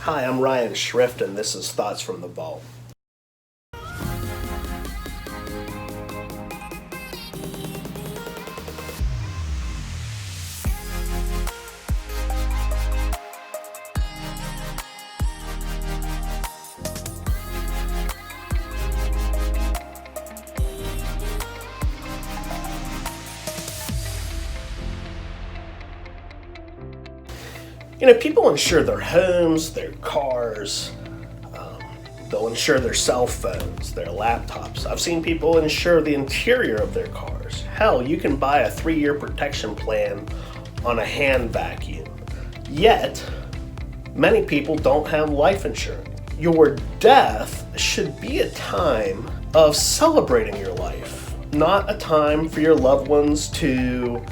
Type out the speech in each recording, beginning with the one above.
Hi, I'm Ryan Schrift, and this is Thoughts from the Vault. People insure their homes, their cars, they'll insure their cell phones, their laptops. I've seen people insure the interior of their cars. Hell, you can buy a 3-year protection plan on a hand vacuum. Yet, many people don't have life insurance. Your death should be a time of celebrating your life, not a time for your loved ones to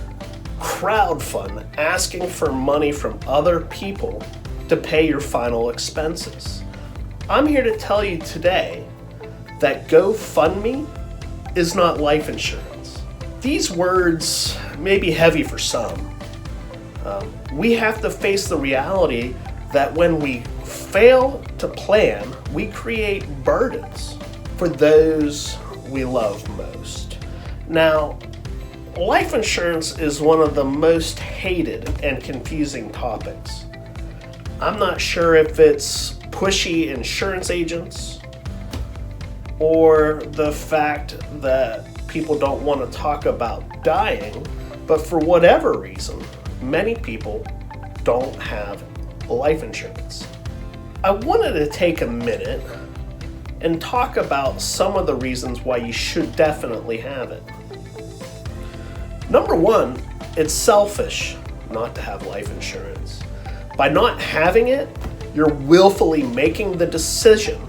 crowdfund, asking for money from other people to pay your final expenses. I'm here to tell you today that GoFundMe is not life insurance. These words may be heavy for some. We have to face the reality that when we fail to plan, we create burdens for those we love most. Now, life insurance is one of the most hated and confusing topics. I'm not sure if it's pushy insurance agents or the fact that people don't want to talk about dying, but for whatever reason, many people don't have life insurance. I wanted to take a minute and talk about some of the reasons why you should definitely have it. Number one, it's selfish not to have life insurance. By not having it, you're willfully making the decision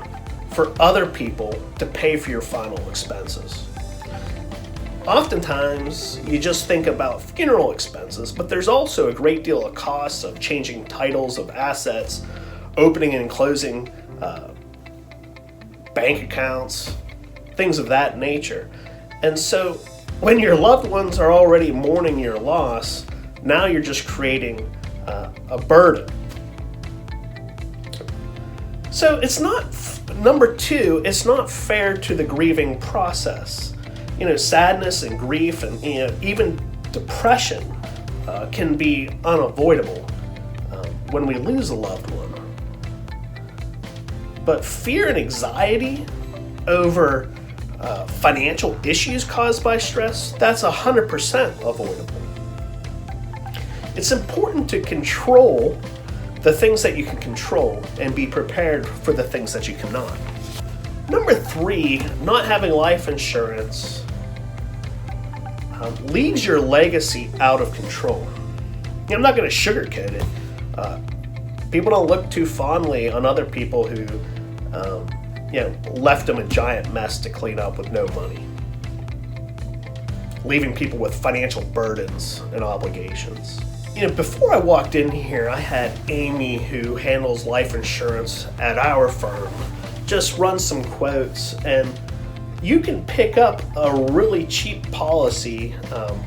for other people to pay for your final expenses. Oftentimes, you just think about funeral expenses, but there's also a great deal of costs of changing titles of assets, opening and closing bank accounts, things of that nature. And so, when your loved ones are already mourning your loss, now you're just creating a burden. So number two, it's not fair to the grieving process. Sadness and grief and even depression can be unavoidable when we lose a loved one. But fear and anxiety over financial issues caused by stress, that's 100% avoidable. It's important to control the things that you can control and be prepared for the things that you cannot. Number three, not having life insurance leaves your legacy out of control. I'm not going to sugarcoat it. People don't look too fondly on other people who left them a giant mess to clean up with no money, leaving people with financial burdens and obligations. Before I walked in here, I had Amy, who handles life insurance at our firm, just run some quotes, and you can pick up a really cheap policy,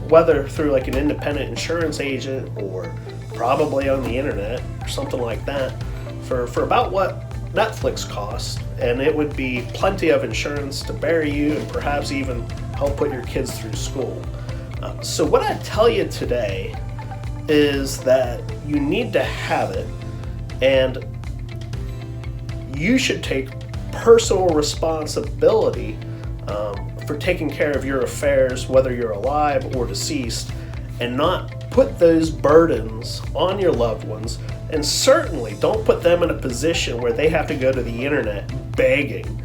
whether through like an independent insurance agent or probably on the internet or something like that, for about what Netflix costs, and it would be plenty of insurance to bury you and perhaps even help put your kids through school. So what I tell you today is that you need to have it, and you should take personal responsibility for taking care of your affairs, whether you're alive or deceased, and not put those burdens on your loved ones. And certainly don't put them in a position where they have to go to the internet begging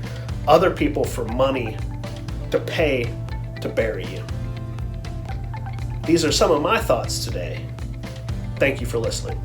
other people for money to pay to bury you. These are some of my thoughts today. Thank you for listening.